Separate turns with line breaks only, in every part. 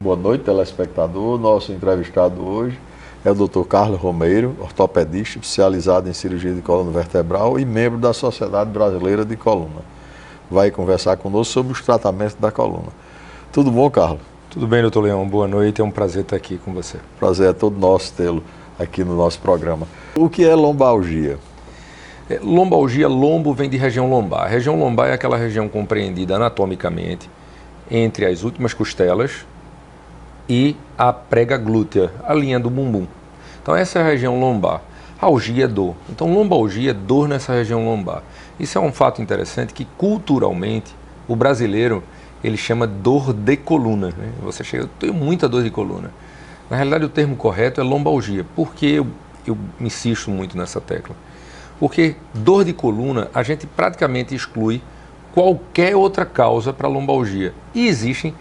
Boa noite, telespectador. Nosso entrevistado hoje é o Dr. Carlos Romeiro, ortopedista especializado em cirurgia de coluna vertebral e membro da Sociedade Brasileira de Coluna. Vai conversar conosco sobre os tratamentos da coluna. Tudo bom, Carlos?
Tudo bem, doutor Leão. Boa noite. É um prazer estar aqui com você.
Prazer é todo nosso tê-lo aqui no nosso programa. O que é lombalgia?
Lombalgia, lombo vem de região lombar. A região lombar é aquela região compreendida anatomicamente entre as últimas costelas e a prega glútea, a linha do bumbum. Então essa é a região lombar. Algia é dor. Então lombalgia é dor nessa região lombar. Isso é um fato interessante que culturalmente o brasileiro ele chama dor de coluna. Né? Você chega, eu tenho muita dor de coluna. Na realidade o termo correto é lombalgia. Por que eu insisto muito nessa tecla? Porque dor de coluna a gente praticamente exclui qualquer outra causa para lombalgia. E existem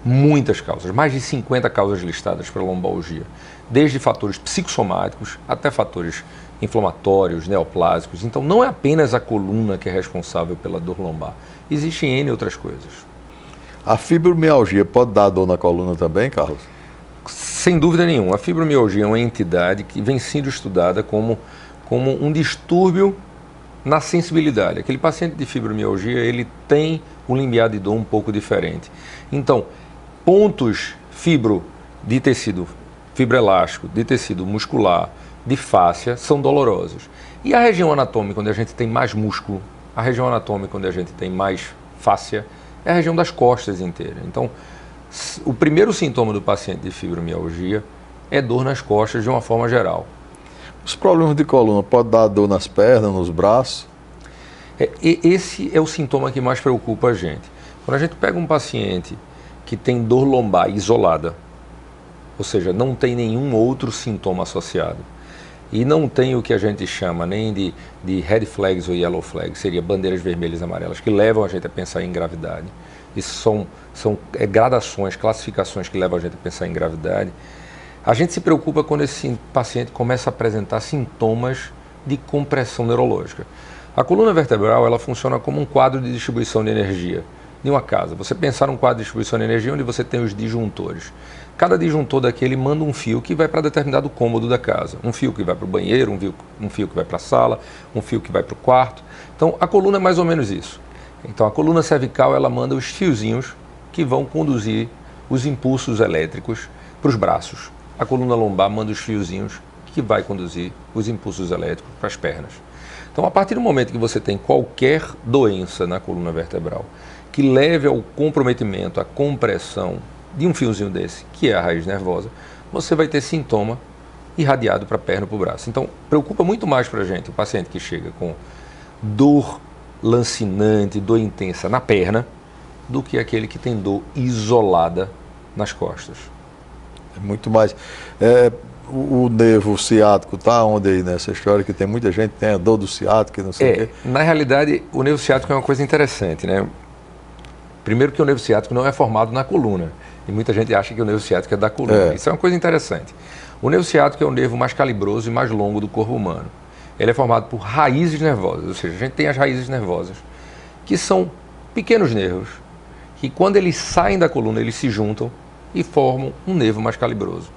muitas causas, mais de 50 causas listadas para lombalgia. Desde fatores psicossomáticos até fatores inflamatórios, neoplásicos. Então não é apenas a coluna que é responsável pela dor lombar. Existem N outras coisas.
A fibromialgia pode dar dor na coluna também, Carlos?
Sem dúvida nenhuma. A fibromialgia é uma entidade que vem sendo estudada como um distúrbio na sensibilidade. Aquele paciente de fibromialgia, ele tem um limiar de dor um pouco diferente. Então, pontos fibro de tecido fibroelástico, de tecido muscular, de fáscia, são dolorosos. E a região anatômica onde a gente tem mais músculo, a região anatômica onde a gente tem mais fáscia, é a região das costas inteira. Então, o primeiro sintoma do paciente de fibromialgia é dor nas costas de uma forma geral.
Os problemas de coluna podem dar dor nas pernas, nos braços?
Esse é o sintoma que mais preocupa a gente. Quando a gente pega um paciente que tem dor lombar isolada, ou seja, não tem nenhum outro sintoma associado, e não tem o que a gente chama nem de red flags ou yellow flags, seria bandeiras vermelhas e amarelas, que levam a gente a pensar em gravidade. Isso são gradações, classificações que levam a gente a pensar em gravidade. A gente se preocupa quando esse paciente começa a apresentar sintomas de compressão neurológica. A coluna vertebral ela funciona como um quadro de distribuição de energia de uma casa. Você pensar num quadro de distribuição de energia onde você tem os disjuntores. Cada disjuntor daquele manda um fio que vai para determinado cômodo da casa. Um fio que vai para o banheiro, um fio que vai para a sala, um fio que vai para o quarto. Então a coluna é mais ou menos isso. Então a coluna cervical ela manda os fiozinhos que vão conduzir os impulsos elétricos para os braços. A coluna lombar manda os fiozinhos que vai conduzir os impulsos elétricos para as pernas. Então, a partir do momento que você tem qualquer doença na coluna vertebral que leve ao comprometimento, à compressão de um fiozinho desse, que é a raiz nervosa, você vai ter sintoma irradiado para a perna ou para o braço. Então, preocupa muito mais para a gente o paciente que chega com dor lancinante, dor intensa na perna, do que aquele que tem dor isolada nas costas.
Muito mais. O nervo ciático está onde aí nessa história que tem muita gente que tem a dor do ciático e não sei o quê?
Na realidade, o nervo ciático é uma coisa interessante, né? Primeiro que o nervo ciático não é formado na coluna. E muita gente acha que o nervo ciático é da coluna. Isso é uma coisa interessante. O nervo ciático é o nervo mais calibroso e mais longo do corpo humano. Ele é formado por raízes nervosas, ou seja, a gente tem as raízes nervosas, que são pequenos nervos, que quando eles saem da coluna, eles se juntam e formam um nervo mais calibroso.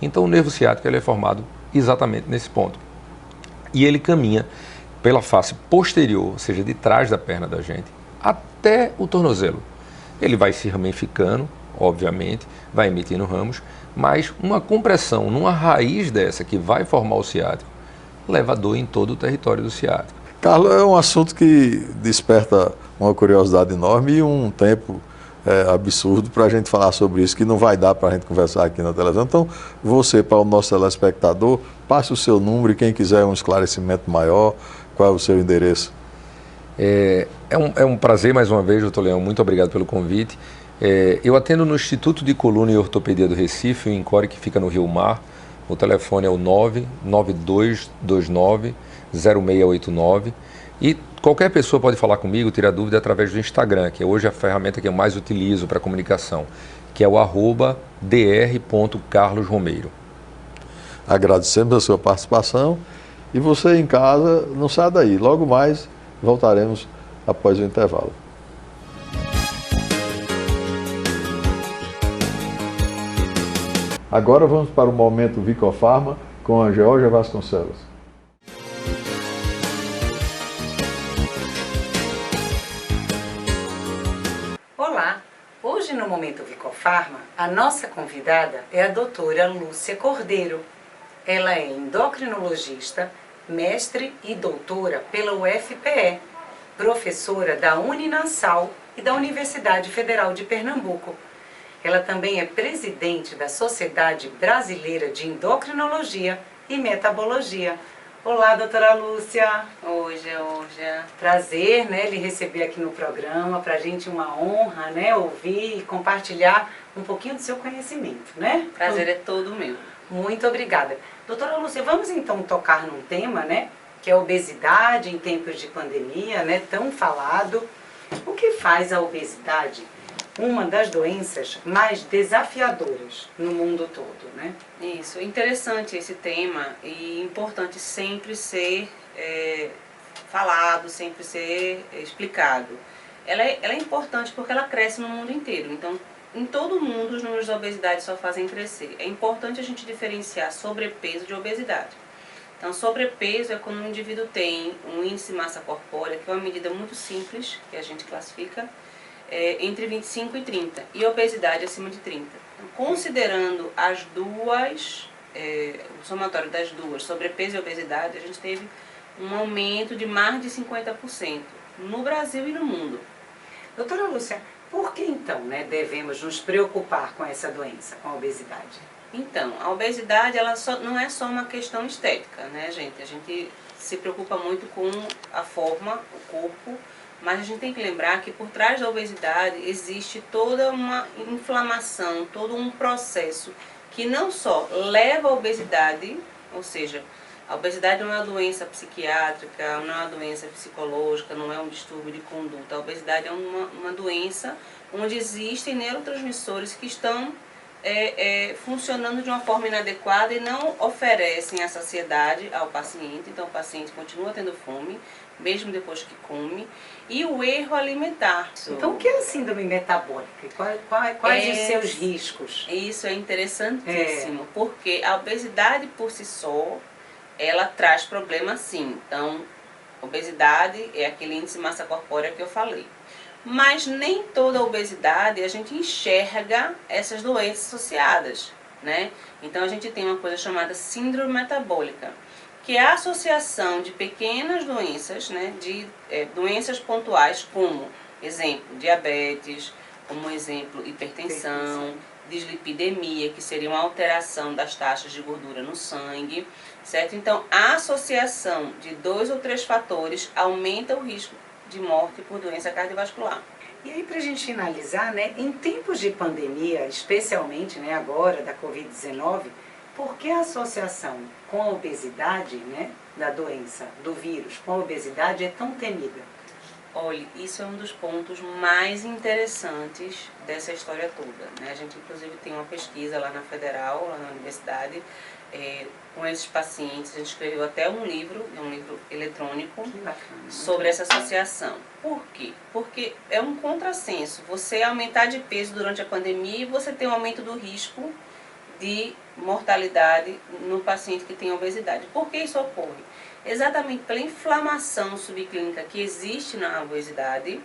Então o nervo ciático ele é formado exatamente nesse ponto. E ele caminha pela face posterior, ou seja, de trás da perna da gente, até o tornozelo. Ele vai se ramificando, obviamente, vai emitindo ramos, mas uma compressão numa raiz dessa que vai formar o ciático, leva dor em todo o território do ciático.
Carlos, é um assunto que desperta uma curiosidade enorme e um tempo absurdo para a gente falar sobre isso, que não vai dar para a gente conversar aqui na televisão. Então, você, para o nosso telespectador, passe o seu número e quem quiser um esclarecimento maior, qual é o seu endereço?
É um prazer mais uma vez, doutor Leão, muito obrigado pelo convite. Eu atendo no Instituto de Coluna e Ortopedia do Recife, o INCORE, que fica no Rio Mar. O telefone é o 99229-0689 e qualquer pessoa pode falar comigo, tirar dúvida através do Instagram, que é hoje a ferramenta que eu mais utilizo para comunicação, que é o @dr.carlosromeiro.
Agradecemos a sua participação e você em casa, não sai daí. Logo mais voltaremos após o intervalo. Agora vamos para o momento Vicofarma com a Georgia Vasconcelos.
Olá! Hoje no Momento Vicofarma, a nossa convidada é a doutora Lúcia Cordeiro. Ela é endocrinologista, mestre e doutora pela UFPE, professora da Uninasal e da Universidade Federal de Pernambuco. Ela também é presidente da Sociedade Brasileira de Endocrinologia e Metabologia. Olá, doutora Lúcia.
Oi, Georgia.
Prazer, né, lhe receber aqui no programa. Para a gente uma honra, né, ouvir e compartilhar um pouquinho do seu conhecimento, né?
Prazer é todo meu.
Muito obrigada. Doutora Lúcia, vamos então tocar num tema, né, que é a obesidade em tempos de pandemia, né, tão falado. O que faz a obesidade uma das doenças mais desafiadoras no mundo todo, né?
Isso, interessante esse tema e importante sempre ser falado, sempre ser explicado. Ela é importante porque ela cresce no mundo inteiro, então em todo mundo os números da obesidade só fazem crescer. É importante a gente diferenciar sobrepeso de obesidade. Então, sobrepeso é quando um indivíduo tem um índice de massa corpórea, que é uma medida muito simples, que a gente classifica, entre 25 e 30, e obesidade acima de 30. Então, considerando as duas, o somatório das duas, sobrepeso e obesidade, a gente teve um aumento de mais de 50% no Brasil e no mundo.
Doutora Lúcia, por que então, né, devemos nos preocupar com essa doença, com a obesidade?
Então, a obesidade ela não é só uma questão estética, né, gente? A gente se preocupa muito com a forma, o corpo, mas a gente tem que lembrar que por trás da obesidade existe toda uma inflamação, todo um processo que não só leva à obesidade, ou seja, a obesidade não é uma doença psiquiátrica, não é uma doença psicológica, não é um distúrbio de conduta. A obesidade é uma doença onde existem neurotransmissores que estão funcionando de uma forma inadequada e não oferecem a saciedade ao paciente. Então o paciente continua tendo fome, mesmo depois que come, e o erro alimentar.
Então, o que é a síndrome metabólica? Quais os seus riscos?
Isso é interessantíssimo, porque a obesidade por si só, ela traz problemas sim. Então, obesidade é aquele índice de massa corpórea que eu falei. Mas nem toda obesidade a gente enxerga essas doenças associadas, né? Então, a gente tem uma coisa chamada síndrome metabólica, que é a associação de pequenas doenças, né, de doenças pontuais, como exemplo, diabetes, como exemplo, hipertensão, dislipidemia, que seria uma alteração das taxas de gordura no sangue, certo? Então, a associação de 2 ou 3 fatores aumenta o risco de morte por doença cardiovascular.
E aí, para a gente finalizar, né, em tempos de pandemia, especialmente, né, agora da Covid-19, por que a associação com a obesidade, né, da doença, do vírus, com a obesidade é tão temida?
Olha, isso é um dos pontos mais interessantes dessa história toda, né? A gente, inclusive, tem uma pesquisa lá na Federal, lá na universidade, com esses pacientes. A gente escreveu até um livro eletrônico sobre essa associação. Por quê? Porque é um contrassenso. Você aumentar de peso durante a pandemia e você tem um aumento do risco de mortalidade no paciente que tem obesidade. Por que isso ocorre? Exatamente pela inflamação subclínica que existe na obesidade,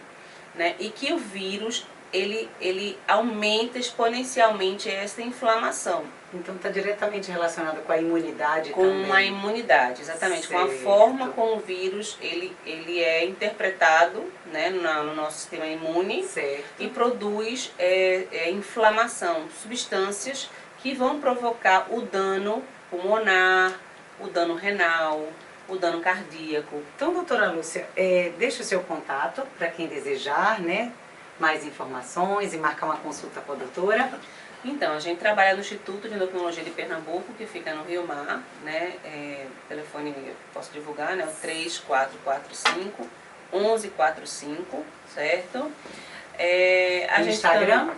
né, e que o vírus ele aumenta exponencialmente essa inflamação.
Então está diretamente relacionado com a imunidade
também. Com a imunidade, exatamente. Certo. Com a forma como o vírus ele é interpretado, né, no nosso sistema imune. Certo. E produz inflamação, substâncias que vão provocar o dano pulmonar, o dano renal, o dano cardíaco.
Então, doutora Lúcia, deixa o seu contato para quem desejar, né, mais informações e marcar uma consulta com a doutora.
Então, a gente trabalha no Instituto de Endocrinologia de Pernambuco, que fica no Rio Mar, né, telefone eu posso divulgar, né, o 3445 1145, certo? A gente
Instagram?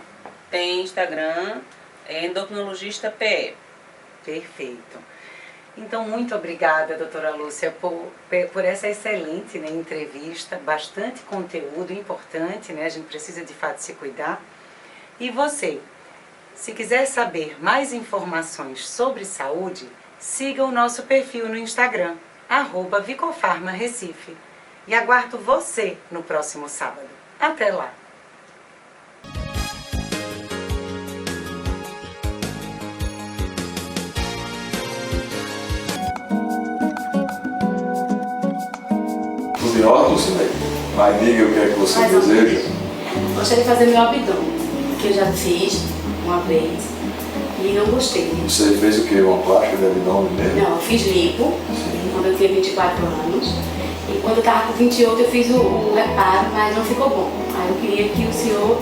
Tem Instagram, endocrinologista PE.
Perfeito. Então, muito obrigada, doutora Lúcia, por essa excelente, né, entrevista, bastante conteúdo importante, né, a gente precisa de fato se cuidar. E você, Se quiser saber mais informações sobre saúde, siga o nosso perfil no Instagram, @VicofarmaRecife. E aguardo você no próximo sábado. Até lá!
Tudo em ordem, Lucineide? Mas diga o que é que você deseja.
Gostaria de fazer meu abdômen, que eu já fiz uma vez e não gostei.
Você fez o quê? Uma plástica de abdômen mesmo?
Não, eu fiz lipo quando eu tinha 24 anos e quando eu estava com 28 eu fiz o reparo, mas não ficou bom. Aí eu queria que o senhor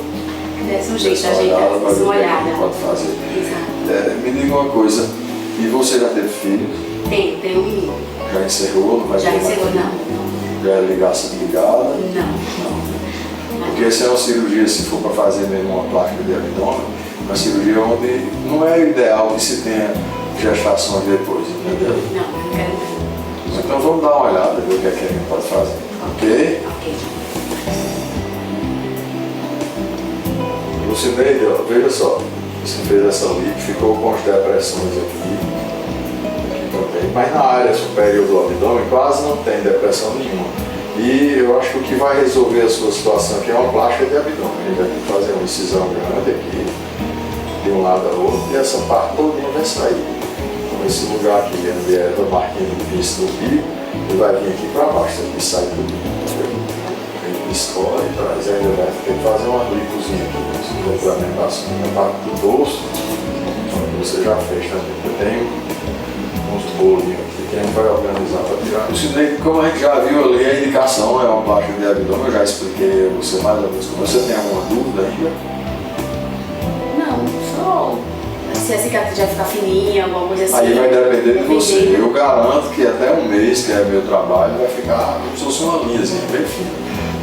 desse um jeito,
desse uma olhada. Pode fazer.
Exato.
Me diga uma coisa, e você já teve filho?
Tenho um menino.
Já encerrou? Não vai
Já
ter mais
encerrou,
filho?
não.
Já é ligação ligada?
Não.
Porque essa é uma cirurgia, se for para fazer mesmo uma plástica de abdômen, uma cirurgia onde não é ideal que se tenha gestações depois, entendeu?
Não quero ver.
Então vamos dar uma olhada, ver o que é que a gente pode fazer, ok?
Ok.
Lucineide, veja só, você fez essa lipo, ficou com as depressões aqui também, mas na área superior do abdômen quase não tem depressão nenhuma. E eu acho que o que vai resolver a sua situação aqui é uma plástica de abdômen. A gente vai ter que fazer uma incisão grande aqui, de um lado ao outro, e essa parte todinha vai sair. Então esse lugar aqui, onde é a marquinha do piso do bico, ele vai vir aqui para baixo, aqui sai tudo. Ele escola e traz, ainda vai ter que fazer uma lipozinha aqui, de complementação na parte do dorso, que você já fez também. Eu tenho uns bolinhos aqui que a gente vai organizar para tirar. Lucineide, como a gente já viu ali, a indicação é uma plástica de abdômen, eu já expliquei a você mais ou menos. Você tem alguma dúvida ainda?
Não, só se a cicatriz já ficar fininha, alguma coisa assim.
Aí vai depender de você. Eu garanto que até um mês, que é meu trabalho, vai ficar como se fosse uma linhazinha bem fina.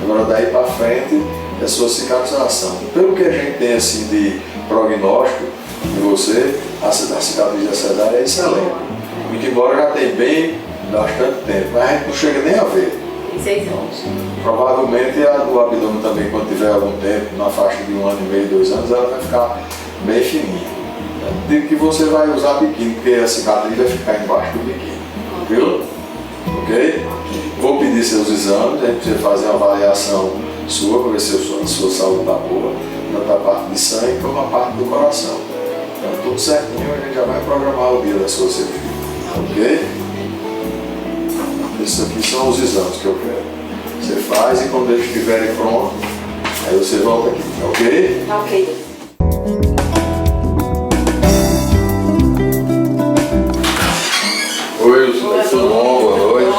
Agora daí para frente é sua cicatrização. Pelo que a gente tem assim de prognóstico de você, a cicatriz da cesárea é excelente. Muito embora já tem bem bastante tempo, mas a gente não chega nem a ver.
Tem 6 anos.
Provavelmente a do abdômen também, quando tiver algum tempo, na faixa de 1 ano e meio, 2 anos, ela vai ficar bem fininha. Digo que você vai usar biquíni, porque a cicatriz vai ficar embaixo do biquíni. Viu? Ok? Vou pedir seus exames, a gente precisa fazer uma avaliação sua para ver se a sua saúde está boa, tanto a parte de sangue como a parte do coração. Então tudo certinho, a gente já vai programar o dia da sua cirurgia. Ok? Esses aqui são os exames que eu quero. Você faz e quando eles estiverem prontos, aí você volta aqui, ok?
Ok.
Oi, Lucineide, tudo bom? Boa noite.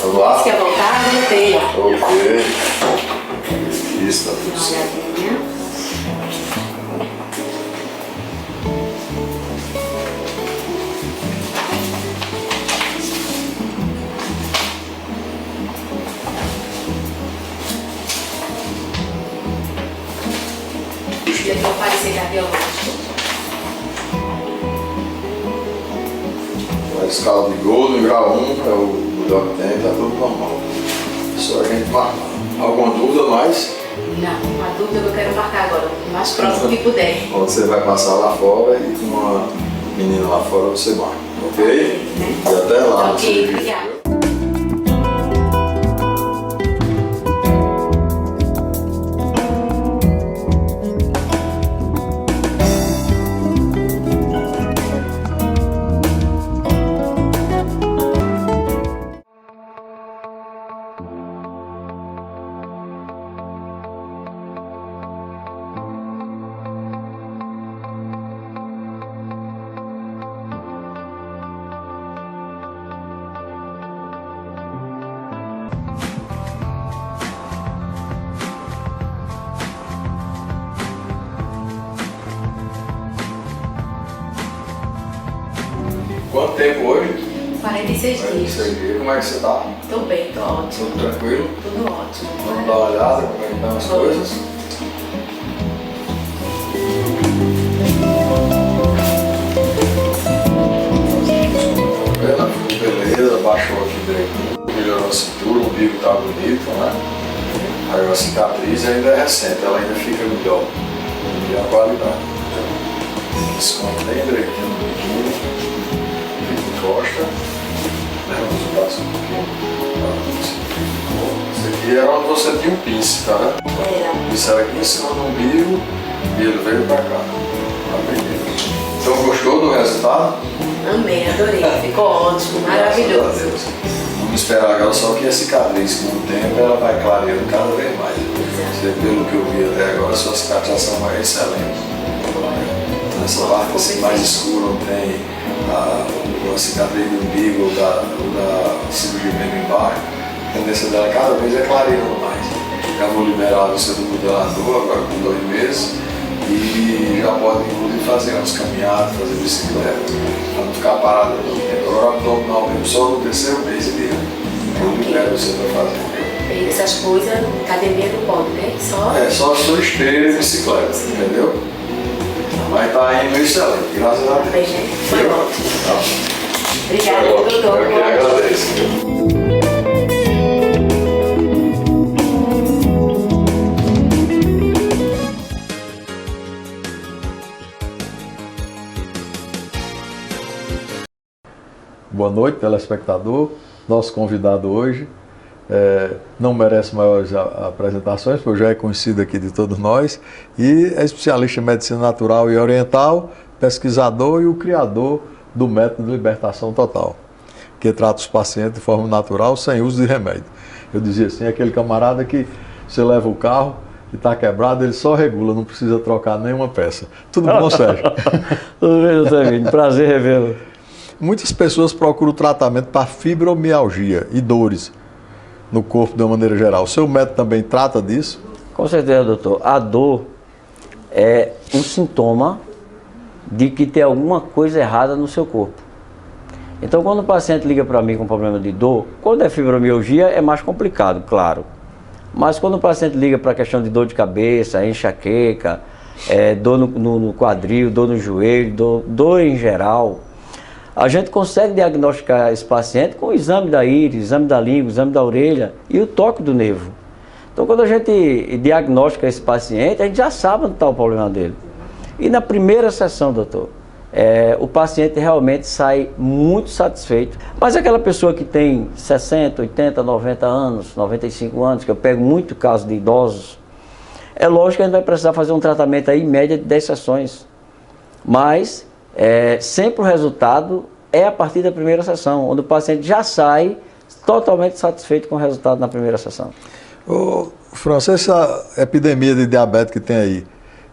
Vamos lá?
Você quer voltar? Voltei.
Ok. Isso, tá tudo certo.
Olhadinha. Depois parecer cardiológico.
A escala de Golden, grau 1, é o melhor que tem, tá tudo normal. Só a gente marcar. Alguma dúvida mais?
Não, uma dúvida que eu quero marcar agora, o mais próximo que puder.
Quando você vai passar lá fora e com uma menina lá fora você marca, ok? E até lá.
Ok, obrigada.
Quanto tempo hoje?
46 dias.
46 dias. Como é que você tá?
Tô bem, tô ótimo.
Tudo tranquilo?
Tudo ótimo.
Vamos dar uma olhada como é que estão as coisas? Beleza, baixou aqui direito. Melhorou a cintura, o umbigo tá bonito, né? Aí a cicatriz ainda é recente, ela ainda fica melhor. E a qualidade. desconto bem direitinho no biquinho, encosta, levanta os braços um pouquinho. Esse aqui era onde você tinha um pince, tá vendo?
Era.
Isso era aqui em cima do umbigo e ele veio pra cá. Então gostou do resultado?
Amei, adorei. Ficou ótimo, maravilhoso.
Graças a Deus. Vamos esperar agora só que a cicatriz, com o tempo, ela vai clareando cada vez mais. Você, pelo que eu vi até agora, sua cicatrização vai excelente. Nessa parte assim, mais escura, não tem a cicatriz do umbigo ou da cirurgia mesmo embaixo. A tendência dela cada vez é clareando mais. Já vou liberar você do modelador agora com 2 meses e já pode inclusive fazer umas caminhadas, fazer bicicleta, para não ficar parado todo tempo. Agora o abdominal mesmo só no 3º mês ele eu libero você para fazer.
Essas coisas, academia não pode, né?
Só sua esteira e bicicleta, entendeu? Mas tá indo excelente, graças a Deus.
Bem, gente, foi ótimo.
Tá.
Obrigada, doutor.
Eu que agradeço. Boa noite, telespectador. Nosso convidado hoje não merece maiores apresentações, porque já é conhecido aqui de todos nós, e é especialista em medicina natural e oriental, pesquisador e o criador do método de libertação total, que trata os pacientes de forma natural, sem uso de remédio. Eu dizia assim, aquele camarada que você leva o carro e está quebrado, ele só regula, não precisa trocar nenhuma peça. Tudo bom, Sérgio?
Tudo bem, doutor Emílio? Prazer revê-lo.
Muitas pessoas procuram tratamento para fibromialgia e dores no corpo de uma maneira geral. O seu método também trata disso?
Com certeza, doutor. A dor é um sintoma de que tem alguma coisa errada no seu corpo. Então, quando o paciente liga para mim com problema de dor, quando é fibromialgia é mais complicado, claro. Mas quando o paciente liga para a questão de dor de cabeça, enxaqueca, dor no quadril, dor no joelho, dor em geral, a gente consegue diagnosticar esse paciente com o exame da íris, exame da língua, exame da orelha e o toque do nervo. Então, quando a gente diagnostica esse paciente, a gente já sabe onde está o problema dele. E na primeira sessão, doutor, o paciente realmente sai muito satisfeito. Mas aquela pessoa que tem 60, 80, 90 anos, 95 anos, que eu pego muito caso de idosos, é lógico que a gente vai precisar fazer um tratamento aí em média de 10 sessões. Mas sempre o resultado é a partir da primeira sessão, onde o paciente já sai totalmente satisfeito com o resultado na primeira sessão.
Ô, Franço, essa epidemia de diabetes que tem aí,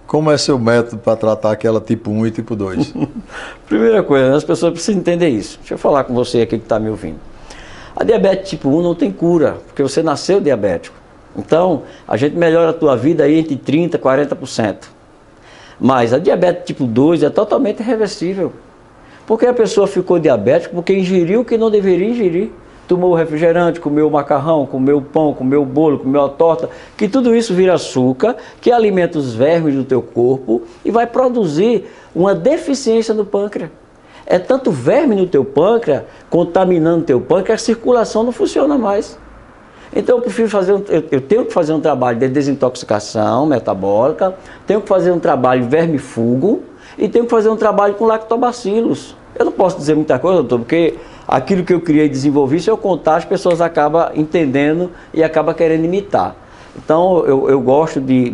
como é seu método para tratar aquela tipo 1 e tipo 2?
Primeira coisa, as pessoas precisam entender isso. Deixa eu falar com você aqui que está me ouvindo. A diabetes tipo 1 não tem cura, porque você nasceu diabético. Então, a gente melhora a tua vida aí entre 30% e 40%. Mas a diabetes tipo 2 é totalmente reversível. Porque a pessoa ficou diabética porque ingeriu o que não deveria ingerir. Tomou refrigerante, comeu macarrão, comeu pão, comeu bolo, comeu a torta, que tudo isso vira açúcar, que alimenta os vermes do teu corpo e vai produzir uma deficiência no pâncreas. É tanto verme no teu pâncreas, contaminando o teu pâncreas, que a circulação não funciona mais. Então eu prefiro eu tenho que fazer um trabalho de desintoxicação metabólica, tenho que fazer um trabalho de vermifugo e tenho que fazer um trabalho com lactobacilos. Eu não posso dizer muita coisa, doutor, porque aquilo que eu criei e desenvolvi, se eu contar, as pessoas acabam entendendo e acabam querendo imitar. Então eu gosto de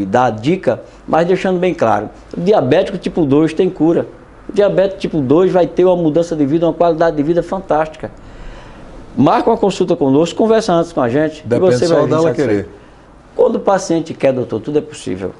dar a dica, mas deixando bem claro, o diabético tipo 2 tem cura. O diabético tipo 2 vai ter uma mudança de vida, uma qualidade de vida fantástica. Marca uma consulta conosco, conversa antes com a gente.
Depende
e você
só
vai
dela querer.
Quando o paciente quer, doutor, tudo é possível.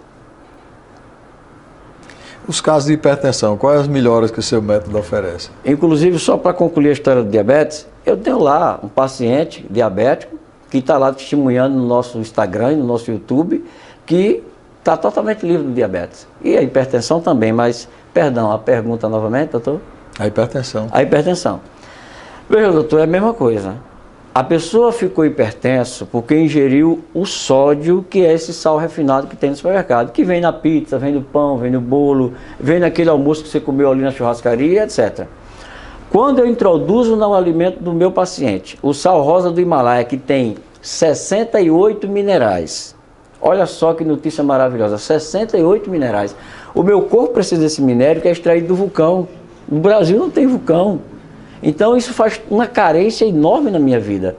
Os casos de hipertensão, quais as melhoras que o seu método oferece?
Inclusive, só para concluir a história do diabetes, eu tenho lá um paciente diabético que está lá testemunhando no nosso Instagram e no nosso YouTube, que está totalmente livre do diabetes. E a hipertensão também, mas, perdão, a pergunta novamente, doutor?
A hipertensão.
A hipertensão. Veja, doutor, é a mesma coisa. A pessoa ficou hipertenso porque ingeriu o sódio, que é esse sal refinado que tem no supermercado, que vem na pizza, vem no pão, vem no bolo, vem naquele almoço que você comeu ali na churrascaria, etc. Quando eu introduzo no alimento do meu paciente o sal rosa do Himalaia, que tem 68 minerais, Olha só que notícia maravilhosa, 68 minerais. O meu corpo precisa desse minério que é extraído do vulcão. No Brasil não tem vulcão. Então isso faz uma carência enorme na minha vida.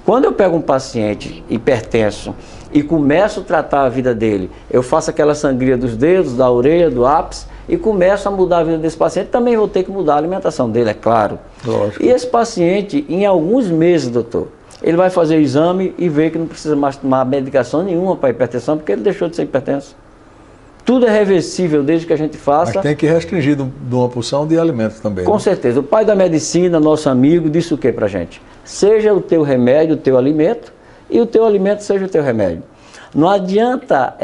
Quando eu pego um paciente hipertenso e começo a tratar a vida dele, eu faço aquela sangria dos dedos, da orelha, do ápice e começo a mudar a vida desse paciente, também vou ter que mudar a alimentação dele, é claro.
Lógico.
E esse paciente, em alguns meses, doutor, ele vai fazer o exame e ver que não precisa mais tomar medicação nenhuma para hipertensão, porque ele deixou de ser hipertenso. Tudo é reversível desde que a gente faça.
Mas tem que restringir de uma porção de alimentos também.
Com certeza. O pai da medicina, nosso amigo, disse o que pra gente? Seja o teu remédio o teu alimento e o teu alimento seja o teu remédio. Não adianta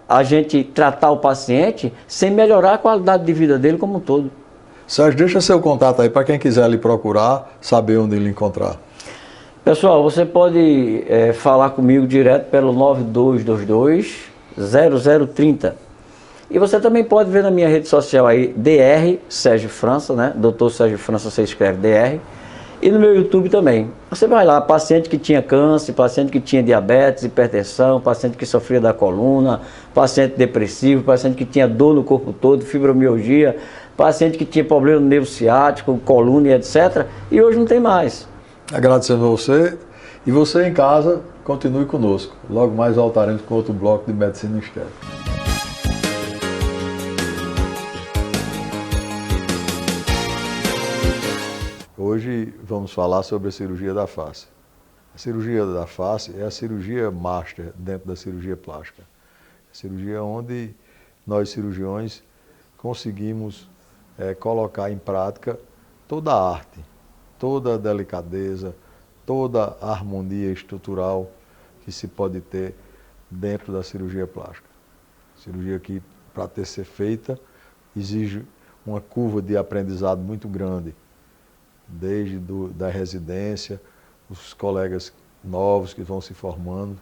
a gente tratar o paciente sem melhorar a qualidade de vida dele como um todo.
Sérgio, deixa seu contato aí para quem quiser lhe procurar, saber onde ele encontrar.
Pessoal, você pode falar comigo direto pelo 9222-0030. E você também pode ver na minha rede social aí, Dr. Sérgio França, né? Dr. Sérgio França, você escreve Dr. E no meu YouTube também. Você vai lá, paciente que tinha câncer, paciente que tinha diabetes, hipertensão, paciente que sofria da coluna, paciente depressivo, paciente que tinha dor no corpo todo, fibromialgia, paciente que tinha problema no nervo ciático, coluna e etc. E hoje não tem mais.
Agradecendo a você. E você em casa, continue conosco. Logo mais voltaremos com outro bloco de Medicina Estética. Hoje vamos falar sobre a cirurgia da face. A cirurgia da face é a cirurgia master dentro da cirurgia plástica. A cirurgia onde nós cirurgiões conseguimos colocar em prática toda a arte, toda a delicadeza, toda a harmonia estrutural que se pode ter dentro da cirurgia plástica. Cirurgia que, para ter ser feita, exige uma curva de aprendizado muito grande, desde da residência, os colegas novos que vão se formando,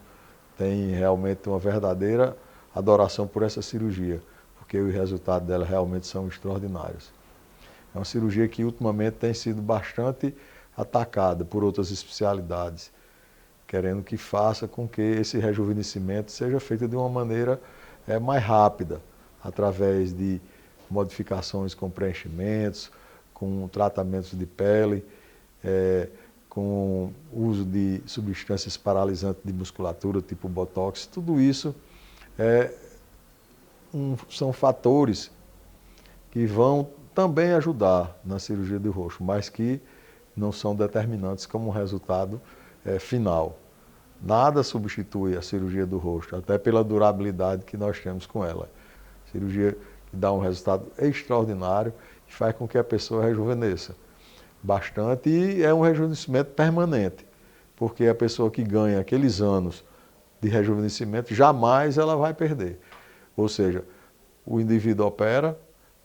têm realmente uma verdadeira adoração por essa cirurgia, porque os resultados dela realmente são extraordinários. É uma cirurgia que ultimamente tem sido bastante atacada por outras especialidades, querendo que faça com que esse rejuvenescimento seja feito de uma maneira mais rápida, através de modificações com preenchimentos, com tratamentos de pele, com uso de substâncias paralisantes de musculatura, tipo Botox. Tudo isso são fatores que vão também ajudar na cirurgia do rosto, mas que não são determinantes como resultado final. Nada substitui a cirurgia do rosto, até pela durabilidade que nós temos com ela. Cirurgia que dá um resultado extraordinário e faz com que a pessoa rejuvenesça bastante, e é um rejuvenescimento permanente, porque a pessoa que ganha aqueles anos de rejuvenescimento, jamais ela vai perder. Ou seja, o indivíduo opera,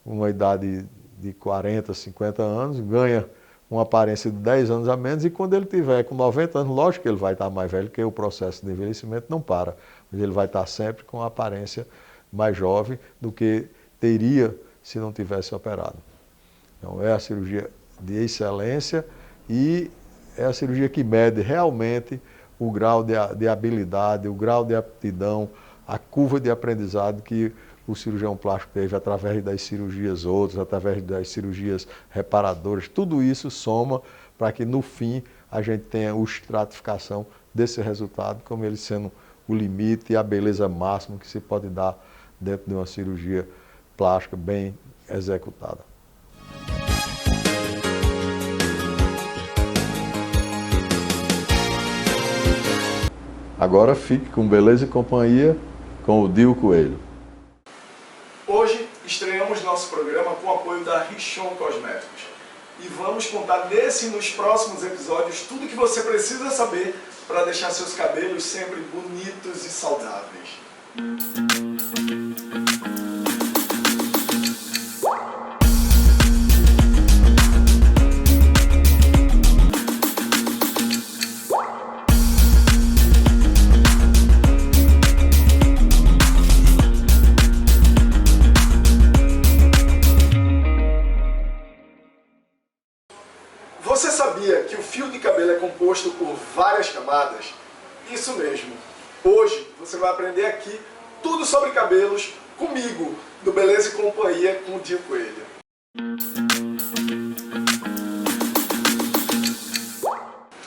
uma idade de 40, 50 anos, ganha uma aparência de 10 anos a menos, e quando ele tiver com 90 anos, lógico que ele vai estar mais velho, porque o processo de envelhecimento não para, mas ele vai estar sempre com uma aparência mais jovem do que teria se não tivesse operado. Então é a cirurgia de excelência e é a cirurgia que mede realmente o grau de habilidade, o grau de aptidão, a curva de aprendizado que o cirurgião plástico teve através das cirurgias outras, através das cirurgias reparadoras. Tudo isso soma para que no fim a gente tenha a estratificação desse resultado, como ele sendo o limite e a beleza máxima que se pode dar dentro de uma cirurgia plástica bem executada. Agora fique com Beleza e Companhia com o Dio Coelho.
Hoje estreamos nosso programa com o apoio da Richon Cosméticos. E vamos contar nesse e nos próximos episódios tudo que você precisa saber para deixar seus cabelos sempre bonitos e saudáveis. Você sabia que o fio de cabelo é composto por várias camadas? Isso mesmo. Hoje você vai aprender aqui tudo sobre cabelos comigo, do Beleza e Companhia com o Tio Coelho.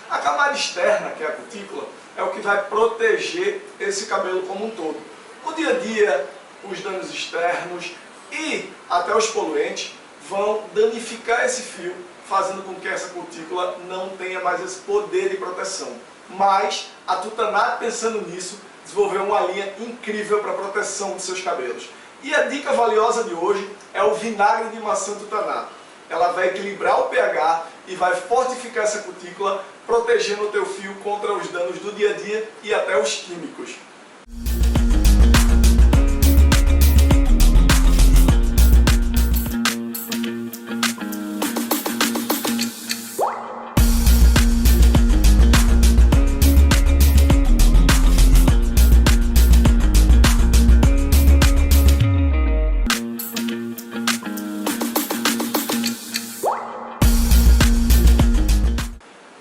A camada externa, que é a cutícula, é o que vai proteger esse cabelo como um todo. O dia a dia, os danos externos e até os poluentes vão danificar esse fio, fazendo com que essa cutícula não tenha mais esse poder de proteção. Mas a Tutanat, pensando nisso, desenvolveu uma linha incrível para a proteção de seus cabelos. E a dica valiosa de hoje é o vinagre de maçã Tutanat. Ela vai equilibrar o pH e vai fortificar essa cutícula, protegendo o teu fio contra os danos do dia a dia e até os químicos.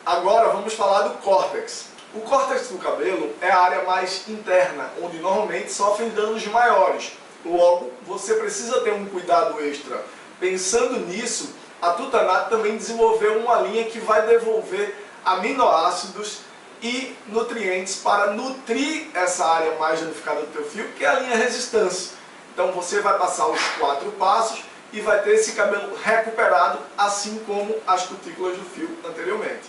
Agora vamos falar do córtex. O córtex do cabelo é a área mais interna, onde normalmente sofrem danos maiores. Logo, você precisa ter um cuidado extra. Pensando nisso, a Tutanat também desenvolveu uma linha que vai devolver aminoácidos e nutrientes para nutrir essa área mais danificada do teu fio, que é a linha resistência. Então você vai passar os 4 passos e vai ter esse cabelo recuperado, assim como as cutículas do fio anteriormente.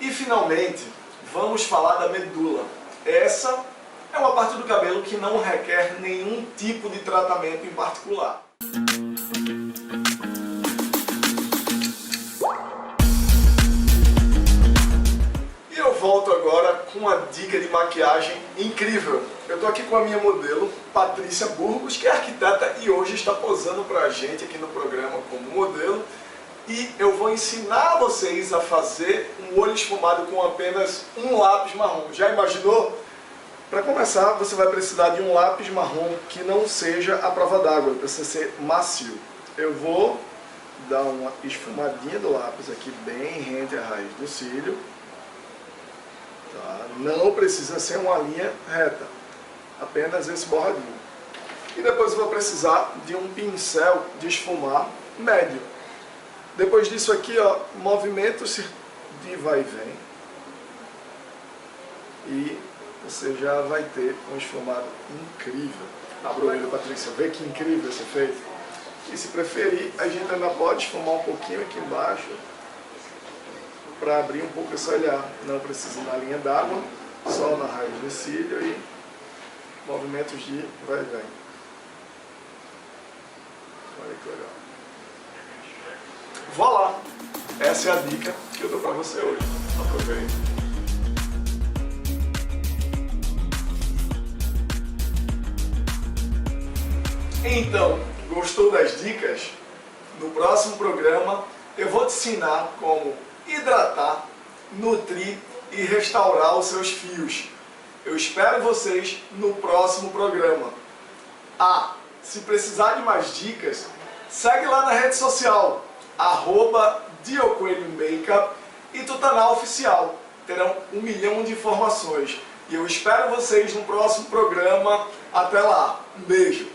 E finalmente, vamos falar da medula. Essa é uma parte do cabelo que não requer nenhum tipo de tratamento em particular. E eu volto agora com uma dica de maquiagem incrível. Eu estou aqui com a minha modelo, Patrícia Burgos, que é arquiteta e hoje está posando para a gente aqui no programa como modelo. E eu vou ensinar vocês a fazer um olho esfumado com apenas um lápis marrom. Já imaginou? Para começar, você vai precisar de um lápis marrom que não seja à prova d'água, precisa ser macio. Eu vou dar uma esfumadinha do lápis aqui bem rente à raiz do cílio. Tá? Não precisa ser uma linha reta, apenas esse borradinho. E depois eu vou precisar de um pincel de esfumar médio. Depois disso aqui, ó, movimentos de vai e vem. E você já vai ter um esfumado incrível. Abra o olho, Patrícia, vê que incrível esse efeito. E se preferir, a gente ainda pode esfumar um pouquinho aqui embaixo para abrir um pouco esse olhar. Não precisa ir na linha d'água, só na raiz do cílio e movimentos de vai e vem. Olha que legal. Voilà! Essa é a dica que eu dou para você hoje. Aproveite! Então, gostou das dicas? No próximo programa eu vou te ensinar como hidratar, nutrir e restaurar os seus fios. Eu espero vocês no próximo programa. Ah, se precisar de mais dicas, segue lá na rede social, @DioCoelhoMakeup e Tutanat Oficial. Terão 1 milhão de informações. E eu espero vocês no próximo programa. Até lá. Um beijo.